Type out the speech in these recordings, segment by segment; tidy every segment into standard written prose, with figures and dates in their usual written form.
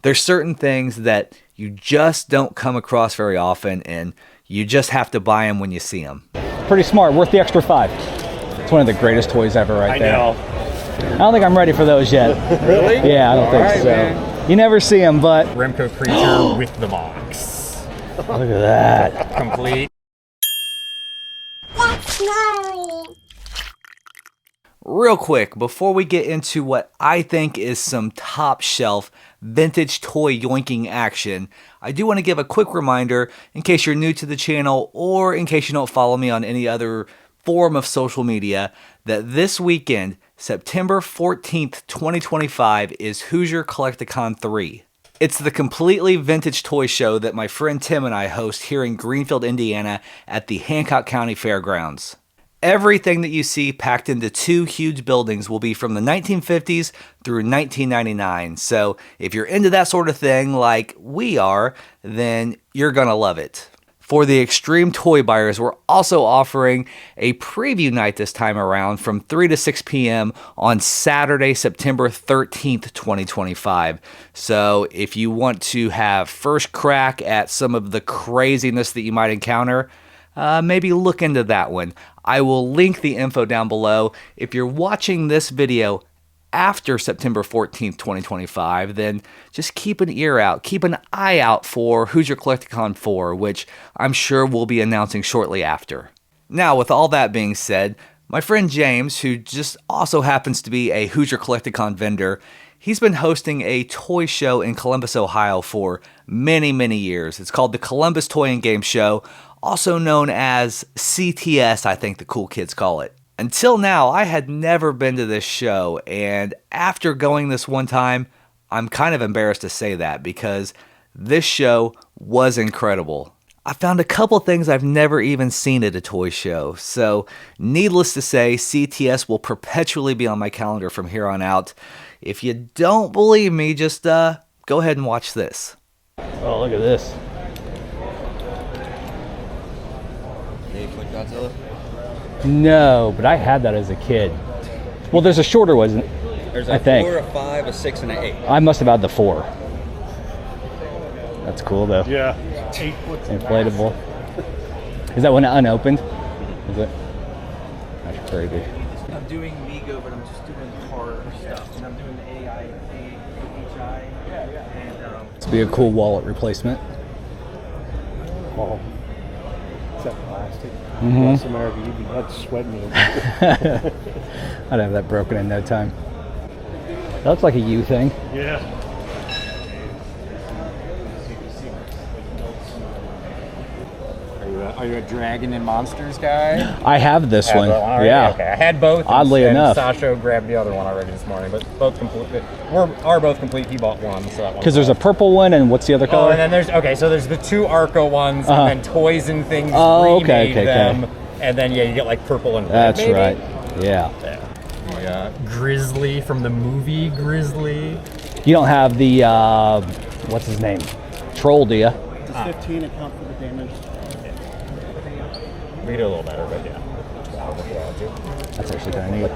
There's certain things that you just don't come across very often, and you just have to buy them when you see them. Pretty smart, worth the extra $5. It's one of the greatest toys ever right there. I know. I don't think I'm ready for those yet. Really? Yeah, I don't think so. Man. You never see them, but... Rimco creature with the box. Look at that. Complete. Real quick, before we get into what I think is some top shelf vintage toy yoinking action, I do want to give a quick reminder in case you're new to the channel or in case you don't follow me on any other form of social media, that this weekend, September 14th, 2025, is Hoosier Collecticon 3. It's the completely vintage toy show that my friend Tim and I host here in Greenfield, Indiana at the Hancock County Fairgrounds. Everything that you see packed into 2 huge buildings will be from the 1950s through 1999. So if you're into that sort of thing like we are, then you're gonna love it. For the extreme toy buyers, we're also offering a preview night this time around from 3 to 6 p.m. on Saturday, September 13th, 2025. So if you want to have first crack at some of the craziness that you might encounter, maybe look into that one. I will link the info down below. If you're watching this video after September 14th, 2025, then just keep an ear out, keep an eye out for Hoosier Collecticon 4, which I'm sure we'll be announcing shortly after. Now, with all that being said, my friend James, who just also happens to be a Hoosier Collecticon vendor, he's been hosting a toy show in Columbus, Ohio for many, many years. It's called the Columbus Toy and Game Show, also known as CTS, I think the cool kids call it. Until now, I had never been to this show, and after going this one time, I'm kind of embarrassed to say that because this show was incredible. I found a couple things I've never even seen at a toy show, so needless to say, CTS will perpetually be on my calendar from here on out. If you don't believe me, just go ahead and watch this. Oh, look at this. No, but I had that as a kid. Well, there's a shorter one, There's I think. 4, a 5, a 6, and an 8. I must have had the 4. That's cool, though. Yeah. Inflatable. Is that one unopened? Is it? That's crazy. I'm doing Mego, but I'm just doing horror stuff. And I'm doing the AI, AHI. And, This would be a cool wallet replacement. Oh. Is that plastic? Mm-hmm. West America, you'd be not sweating. I'd have that broken in no time. That looks like a U thing. Yeah. Are you a Dragon and Monsters guy? I have this one. Yeah. Okay. I had both. Oddly enough. Sasha grabbed the other one already this morning, but both complete. Are both complete. He bought one, so that one. Because there's a purple one, and what's the other color? Oh, and then there's so there's the 2 Arco ones, and then Toys and Things okay, remade them, and then yeah, you get like purple and red. That's right. Yeah. Yeah. Grizzly from the movie Grizzly. You don't have the what's his name? Troll, do you? Does 15 account for the damage? We do a little better, but yeah. That's actually kind of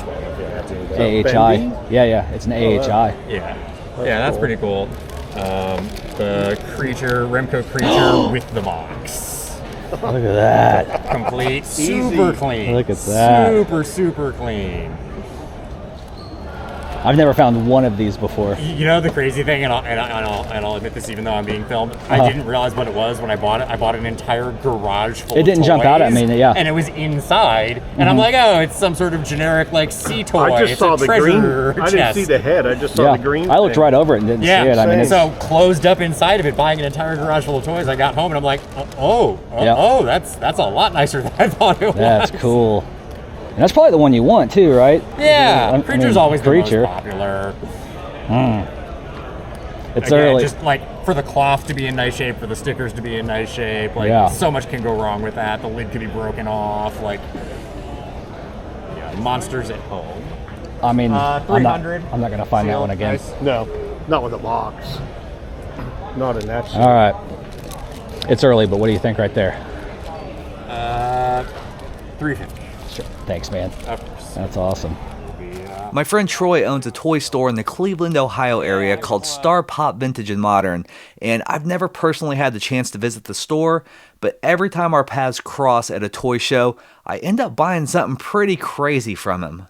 neat. AHI. Yeah, it's an AHI. Yeah, that's pretty cool. The creature, Rimco creature with the box. Look at that. Complete, super clean. Look at that. Super clean. I've never found one of these before. You know the crazy thing, and I'll admit this even though I'm being filmed, I didn't realize what it was when I bought it. I bought an entire garage full of toys. It didn't jump out at me, yeah. And it was inside, and I'm like, oh, it's some sort of generic like sea toy. I just saw the green. I didn't see the head. I just saw the green. I looked right over it and didn't see it. I mean, so closed up inside of it, buying an entire garage full of toys. I got home and I'm like, that's a lot nicer than I thought it was. That's cool. And that's probably the one you want too, right? Yeah, Creature's always the most popular. It's Again, early. Just like for the cloth to be in nice shape, for the stickers to be in nice shape. Like so much can go wrong with that. The lid could be broken off. Like monsters at home. I mean, 300. I'm not gonna find that one again. Nice. No, not with a box. Not in that. All right. It's early, but what do you think right there? 350. Sure. Thanks, man. Of course. That's awesome. My friend Troy owns a toy store in the Cleveland, Ohio area called Star Pop Vintage and Modern, and I've never personally had the chance to visit the store, but every time our paths cross at a toy show, I end up buying something pretty crazy from him.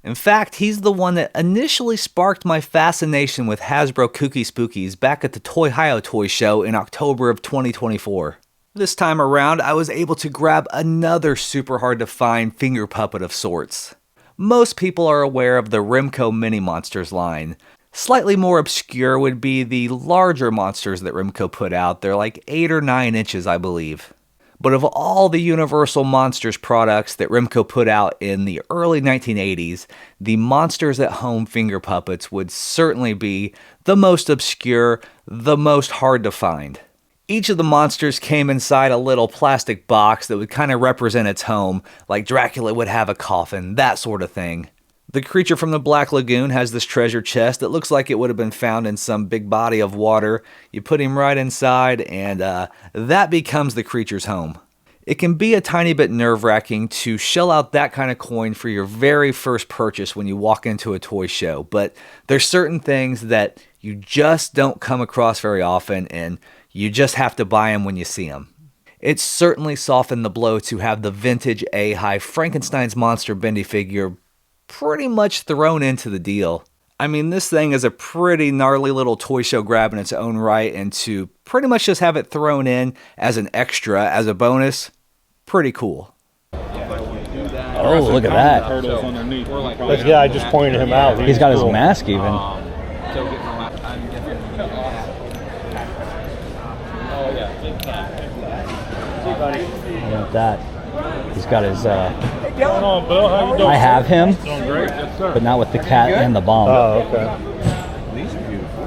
In fact, he's the one that initially sparked my fascination with Hasbro Kooky Spookies back at the Toy-Hio Toy Show in October of 2024. This time around, I was able to grab another super hard to find finger puppet of sorts. Most people are aware of the Rimco Mini Monsters line. Slightly more obscure would be the larger monsters that Rimco put out. They're like 8 or 9 inches, I believe. But of all the Universal Monsters products that Rimco put out in the early 1980s, the Monsters at Home finger puppets would certainly be the most obscure, the most hard to find. Each of the monsters came inside a little plastic box that would kind of represent its home, like Dracula would have a coffin, that sort of thing. The creature from the Black Lagoon has this treasure chest that looks like it would have been found in some big body of water. You put him right inside, and that becomes the creature's home. It can be a tiny bit nerve-wracking to shell out that kind of coin for your very first purchase when you walk into a toy show, but there's certain things that you just don't come across very often, and you just have to buy them when you see them. It certainly softened the blow to have the vintage A-High Frankenstein's Monster Bendy figure pretty much thrown into the deal. I mean, this thing is a pretty gnarly little toy show grab in its own right, and to pretty much just have it thrown in as an extra, as a bonus, pretty cool. Oh, look at that. Yeah, I just pointed him out. He's got his mask even. Look at that. He's got his, Going on, Bill? How you doing? I have him, Doing great. Yes, sir. but not with the cat and the bomb. Oh, okay. These are beautiful.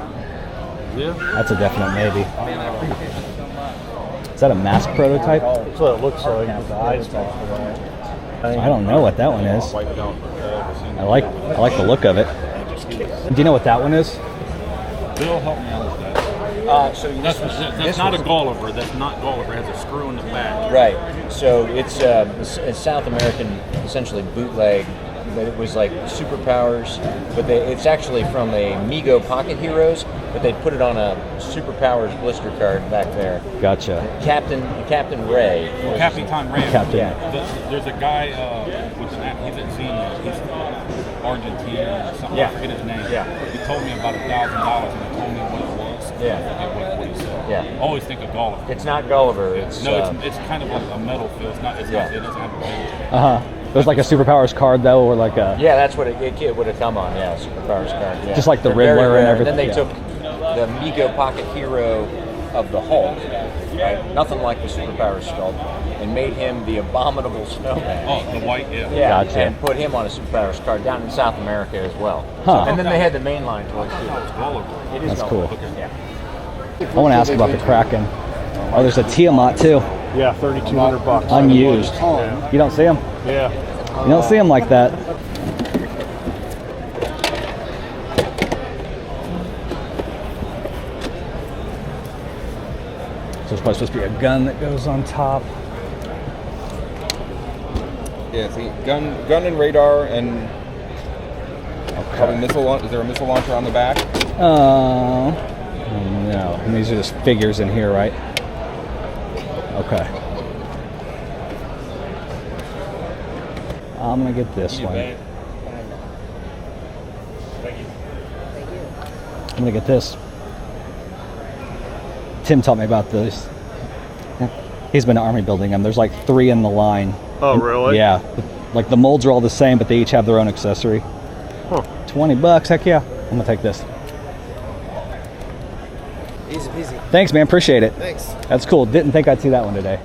Yeah. That's a definite maybe. Is that a mask prototype? That's what it looks like. The eyes talk for that. I don't know what that one is. I like the look of it. Do you know what that one is? Bill, help me out with that. So That's not a Gulliver. That's not Gulliver. It has a screw in the back. right. So it's South American, essentially bootleg. But it was like superpowers, but it's actually from a Mego Pocket Heroes, but they put it on a superpowers blister card back there. Gotcha. Captain Ray. Capitan Ray. Captain. Yeah. There's a guy with an he's at Xenia. He's Argentina or something. Yeah. I forget his name. Yeah. He told me about $1,000 and he told me what it was. Yeah. I forget what he said. Yeah. Always think of Gulliver. It's not Gulliver. It's it's kind of like a metal feel. It's not. It doesn't have a bend. It was like a superpowers card though, or like a. Yeah, that's what it would have come on. Yeah, superpowers card. Yeah. Just like the They're Riddler very and rare. everything, Then they yeah. took the Mego Pocket Hero of the Hulk, right? Nothing like the superpowers sculpt, and made him the abominable snowman. Oh, the white. Yeah. Yeah, Gotcha. and put him on a superpowers card down in South America as well. Huh. And then they had the mainline toys too. It's Gulliver. It is That's Gulliver. cool. Yeah. I want to ask about the Kraken. Oh, there's a Tiamat too, Yeah, $3,200. unused. Yeah. You don't see them? Yeah. You don't see them like that. So there's probably supposed to be a gun that goes on top. Yeah, see, gun and radar, and probably missile. Is there a missile launcher on the back? No. And these are just figures in here, right? Okay. I'm gonna get this one. I'm gonna get this. Tim taught me about this. He's been army building them. There's like 3 in the line. Oh, really? Yeah. Like the molds are all the same, but they each have their own accessory. Huh. $20, heck yeah. I'm gonna take this. Easy peasy. Thanks, man. Appreciate it. Thanks. That's cool. Didn't think I'd see that one today.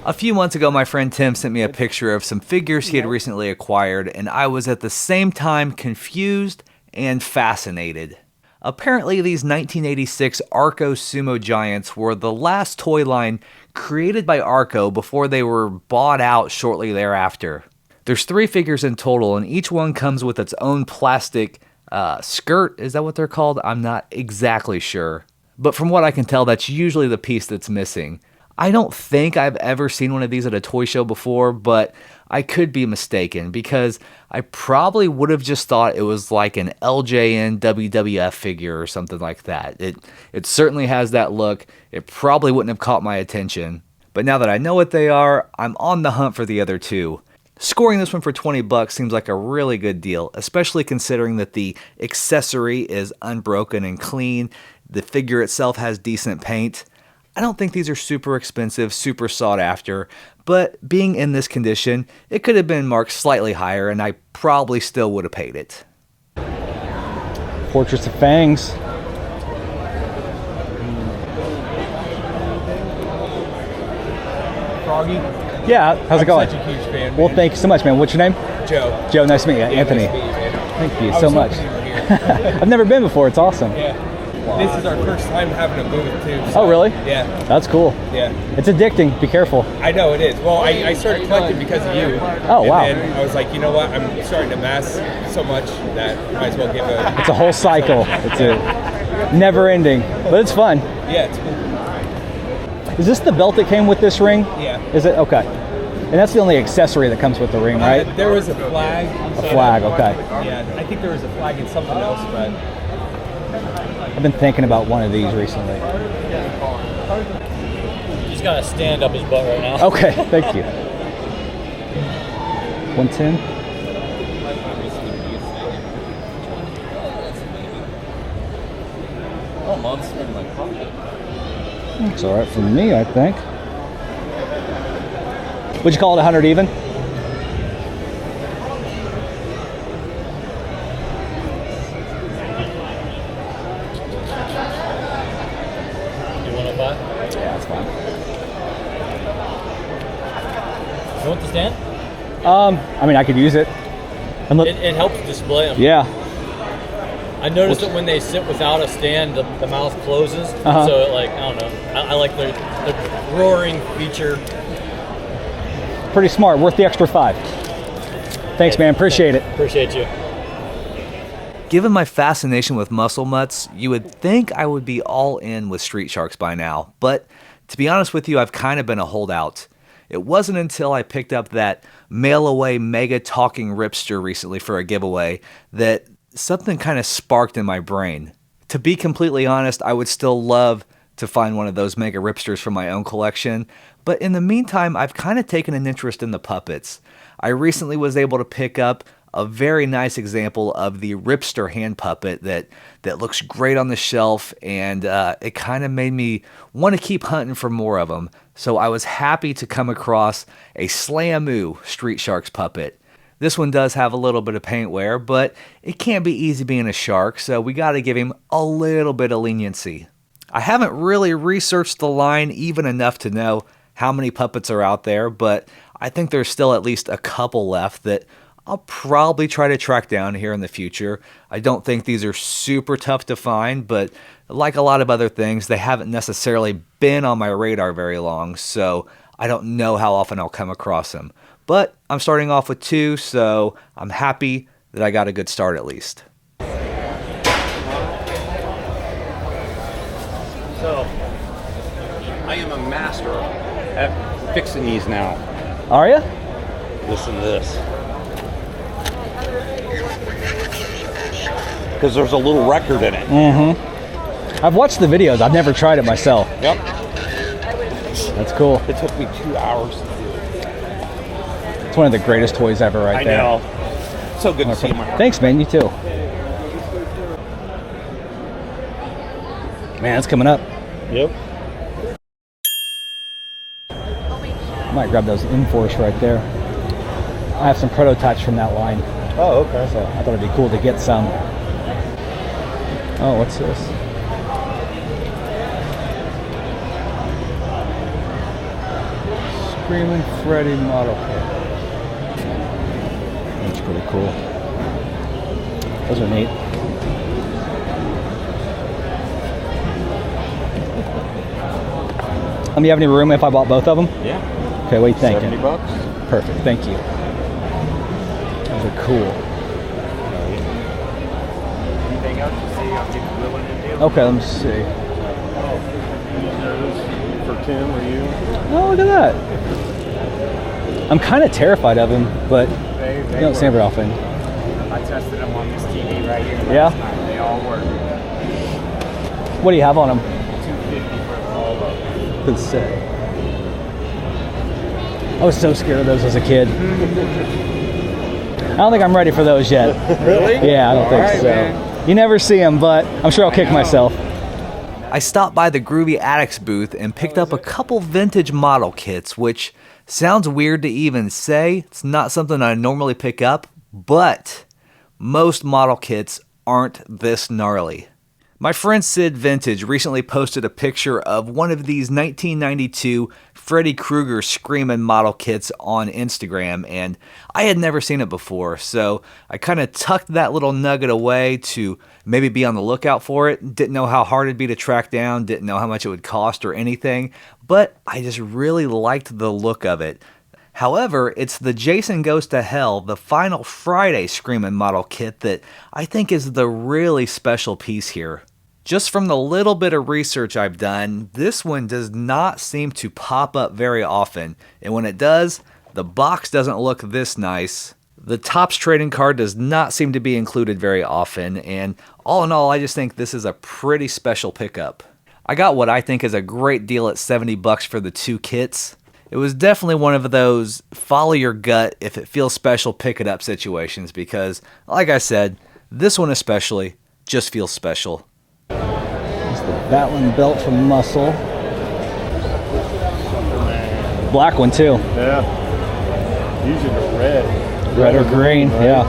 A few months ago, my friend Tim sent me a picture of some figures he had recently acquired, and I was at the same time confused and fascinated. Apparently, these 1986 Arco Sumo Giants were the last toy line created by Arco before they were bought out shortly thereafter. There's 3 figures in total, and each one comes with its own plastic skirt. Is that what they're called? I'm not exactly sure. But from what I can tell, that's usually the piece that's missing. I don't think I've ever seen one of these at a toy show before, but I could be mistaken because I probably would have just thought it was like an LJN WWF figure or something like that. It certainly has that look. It probably wouldn't have caught my attention. But now that I know what they are, I'm on the hunt for the other two. Scoring this one for 20 bucks seems like a really good deal, especially considering that the accessory is unbroken and clean. The figure itself has decent paint. I don't think these are super expensive, super sought after, but being in this condition, it could have been marked slightly higher and I probably still would have paid it. Fortress of Fangs. Froggy? Yeah, how's it going? I'm such a huge fan, Well, man. thank you so much, man. What's your name? Joe. Joe, nice to meet you. Anthony. Nice to meet you, man. Thank you I so was much. hoping you were here. I've never been before. It's awesome. Yeah. This is our first time having a booth too. Oh, really? Yeah. That's cool. Yeah. It's addicting. Be careful. I know it is. Well, I started collecting because of you. Oh, wow. And then I was like, you know what? I'm starting to mass so much that I might as well give a... It's a whole cycle. It's a never ending, but it's fun. Yeah, it's cool. Is this the belt that came with this ring? Yeah. Is it? Okay. And that's the only accessory that comes with the ring, right? There was a flag. A flag, okay. Yeah, I think there was a flag and something else, but... I've been thinking about one of these recently. He's got to stand up his butt right now. Okay, thank you. 110. Oh, Mom's in my pocket. It's all right for me, I think. Would you call it 100 even? Yeah, that's fine. You want the stand? I mean, I could use it. It helps display them. Yeah. I noticed that when they sit without a stand, the mouth closes. Uh-huh. So, like, I don't know. I like the roaring feature. Pretty smart. Worth the extra $5. Thanks, man. Appreciate it. Appreciate you. Given my fascination with muscle mutts, you would think I would be all in with Street Sharks by now, but to be honest with you, I've kind of been a holdout. It wasn't until I picked up that mail-away mega talking ripster recently for a giveaway that something kind of sparked in my brain. To be completely honest, I would still love to find one of those mega ripsters for my own collection, but in the meantime, I've kind of taken an interest in the puppets. I recently was able to pick up a very nice example of the Ripster hand puppet that looks great on the shelf, and it kind of made me want to keep hunting for more of them. So I was happy to come across a Slamoo Street Sharks puppet. This one does have a little bit of paint wear, but it can't be easy being a shark, so we got to give him a little bit of leniency. I haven't really researched the line even enough to know how many puppets are out there, but I think there's still at least a couple left that I'll probably try to track down here in the future. I don't think these are super tough to find, but like a lot of other things, they haven't necessarily been on my radar very long, so I don't know how often I'll come across them. But I'm starting off with 2, so I'm happy that I got a good start at least. So, I am a master at fixing these now. Are you? Listen to this. Because there's a little record in it. Mm-hmm. I've watched the videos. I've never tried it myself. Yep. That's cool. It took me 2 hours to do it. It's one of the greatest toys ever right there. I know. So good to see you, my Thanks, man. You too. Man, it's coming up. Yep. I might grab those Enforce right there. I have some prototypes from that line. Oh, okay. So I thought it'd be cool to get some. Oh, what's this? Screaming Freddy model kit. That's pretty cool. Those are neat. You have any room if I bought both of them? Yeah. Okay, what are you thinking? $70. Perfect, thank you. Those are cool. Anything else you see I'll be willing to do? Okay, let me see. Those for Tim, or you? Oh, look at that. I'm kind of terrified of him, but you don't see him very often. I tested them on this TV right here. Yeah? Time. They all work. What do you have on him? 250 for all of them. That's sick. I was so scared of those as a kid. I don't think I'm ready for those yet. Really? Yeah, I don't think so. Man. You never see them, but I'm sure I'll kick myself. I stopped by the Groovy Addicts booth and picked up a couple vintage model kits, which sounds weird to even say. It's not something I normally pick up, but most model kits aren't this gnarly. My friend Sid Vintage recently posted a picture of one of these 1992 Freddy Krueger Screamin' model kits on Instagram, and I had never seen it before, so I kind of tucked that little nugget away to maybe be on the lookout for it. Didn't know how hard it'd be to track down, didn't know how much it would cost or anything, but I just really liked the look of it. However, it's the Jason Goes to Hell, the Final Friday Screamin' model kit that I think is the really special piece here. Just from the little bit of research I've done, this one does not seem to pop up very often, and when it does, the box doesn't look this nice. The Topps trading card does not seem to be included very often, and all in all, I just think this is a pretty special pickup. I got what I think is a great deal at $70 for the two kits. It was definitely one of those follow your gut, if it feels special, pick it up situations, because, like I said, this one especially just feels special. It's the Batlin belt from Muscle. Black one too. Yeah. Usually the red. Red or green, right? Yeah.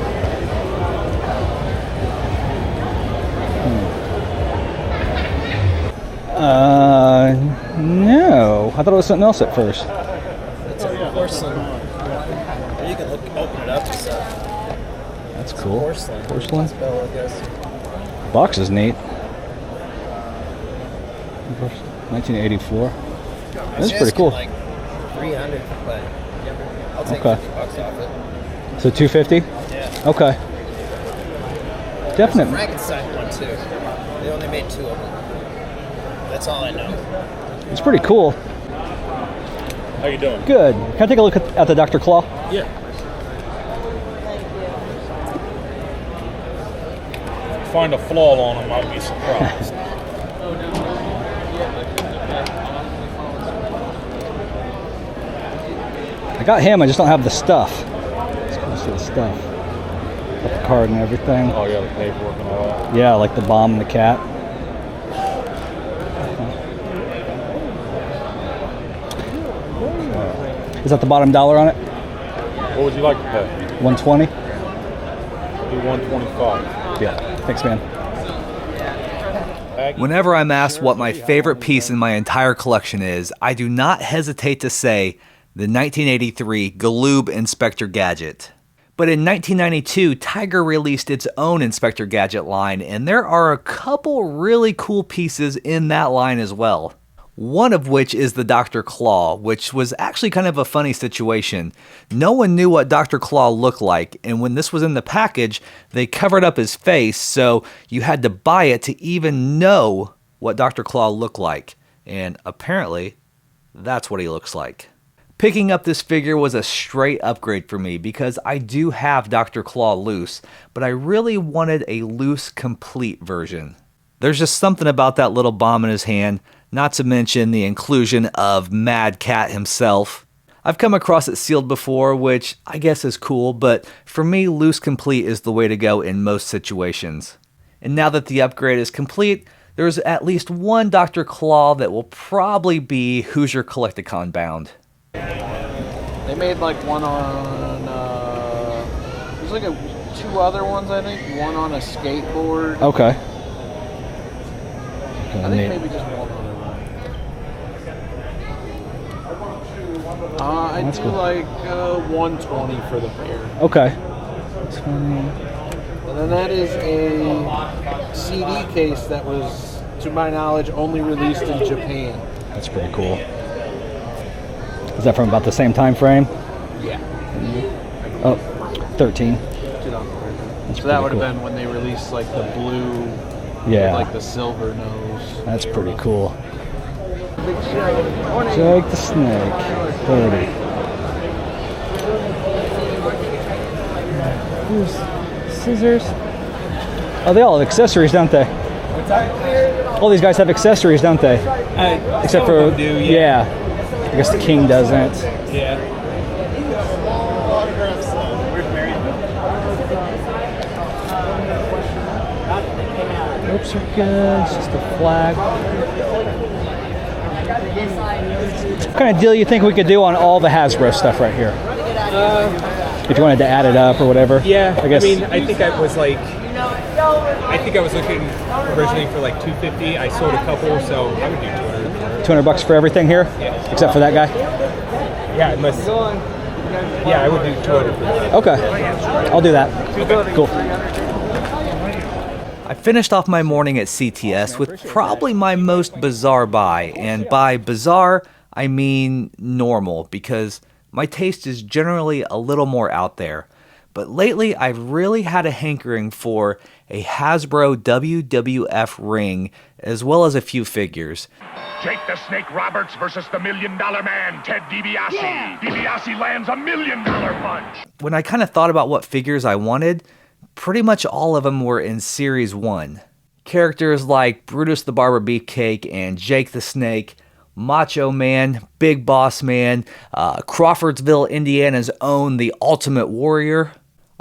No. I thought it was something else at first. It's a porcelain. You can open it up and stuff. That's cool. Porcelain. Spell, I guess. Box is neat. 1984. That's pretty cool. Like 300, but I'll take okay. $50 off it. So 250? Yeah. Okay. Definitely. Frankenstein one too. They only made 2 of them. That's all I know. It's pretty cool. How you doing? Good. Can I take a look at the Dr. Claw? Yeah. Find a flaw on him, I'd be surprised. I got him, I just don't have the stuff. Let's go see the stuff. Got the card and everything. Oh, yeah, the paperwork and all that. Yeah, like the bomb and the cat. Is that the bottom dollar on it? What would you like to pay? 120? Do 125. Yeah. Thanks, man. Whenever I'm asked what my favorite piece in my entire collection is, I do not hesitate to say the 1983 Galoob Inspector Gadget. But in 1992, Tiger released its own Inspector Gadget line, and there are a couple really cool pieces in that line as well. One of which is the Dr. Claw, which was actually kind of a funny situation. No one knew what Dr. Claw looked like, and when this was in the package, they covered up his face, so you had to buy it to even know what Dr. Claw looked like. And apparently, that's what he looks like. Picking up this figure was a straight upgrade for me because I do have Dr. Claw loose, but I really wanted a loose, complete version. There's just something about that little bomb in his hand, not to mention the inclusion of Mad Cat himself. I've come across it sealed before, which I guess is cool, but for me, loose complete is the way to go in most situations. And now that the upgrade is complete, there's at least one Dr. Claw that will probably be Hoosier Collecticon bound. They made like one on, there's like 2 other ones I think. One on a skateboard. Okay. I think maybe just one other one. I do cool. Like 120 for the pair. Okay. 20. And then that is a CD case that was, to my knowledge, only released in Japan. That's pretty cool. Is that from about the same time frame? Yeah. Oh, 13. So that would have been when they released like the blue, yeah, like the silver nose. That's pretty cool. Jake the Snake, 30. Here's scissors. Oh, they all have accessories, don't they? What's that? All these guys have accessories, don't they? Except for, do, yeah. I guess the king doesn't. Yeah. Ropes are good, it's just a flag. What kind of deal you think we could do on all the Hasbro stuff right here? If you wanted to add it up or whatever. Yeah, I guess. I mean, I think I was looking originally for like $250. I sold a couple, so I would do $200. $200 for everything here? Yeah. Except for that guy? Yeah, unless. Yeah, I would do $200 for that. Okay. I'll do that. Okay. Cool. I finished off my morning at CTS with probably my most bizarre buy, and by bizarre, I mean normal, because my taste is generally a little more out there. But lately, I've really had a hankering for a Hasbro WWF ring, as well as a few figures. Jake the Snake Roberts versus the $1 Million Man, Ted DiBiase. Yeah. DiBiase lands $1 million punch. When I kind of thought about what figures I wanted, pretty much all of them were in Series 1. Characters like Brutus the Barber Beefcake and Jake the Snake, Macho Man, Big Boss Man, Crawfordsville, Indiana's own The Ultimate Warrior.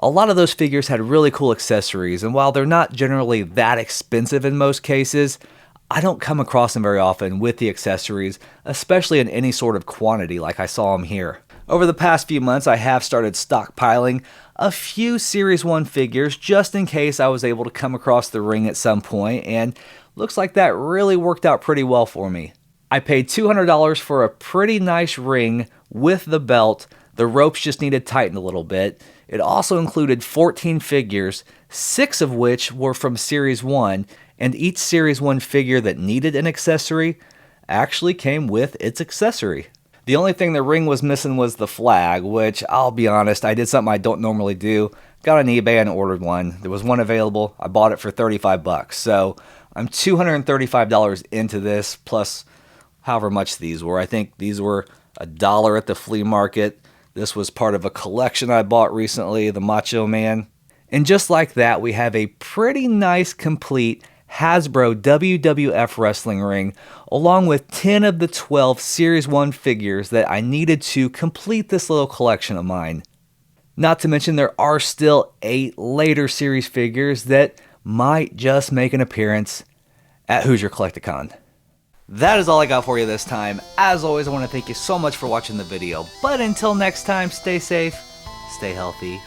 A lot of those figures had really cool accessories, and while they're not generally that expensive in most cases, I don't come across them very often with the accessories, especially in any sort of quantity like I saw them here. Over the past few months, I have started stockpiling a few Series 1 figures just in case I was able to come across the ring at some point, and looks like that really worked out pretty well for me. I paid $200 for a pretty nice ring with the belt. The ropes just needed tightened a little bit. It also included 14 figures, 6 of which were from Series 1, and each Series 1 figure that needed an accessory actually came with its accessory. The only thing the ring was missing was the flag, which, I'll be honest, I did something I don't normally do. Got on eBay and ordered one. There was one available. I bought it for $35. So I'm $235 into this, plus however much these were. I think these were $1 at the flea market. This was part of a collection I bought recently, the Macho Man. And just like that, we have a pretty nice, complete Hasbro WWF wrestling ring, along with 10 of the 12 Series 1 figures that I needed to complete this little collection of mine. Not to mention there are still 8 later series figures that might just make an appearance at Hoosier Collecticon. That is all I got for you this time. As always, I want to thank you so much for watching the video. But until next time, stay safe, stay healthy.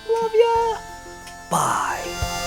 Love ya. Bye.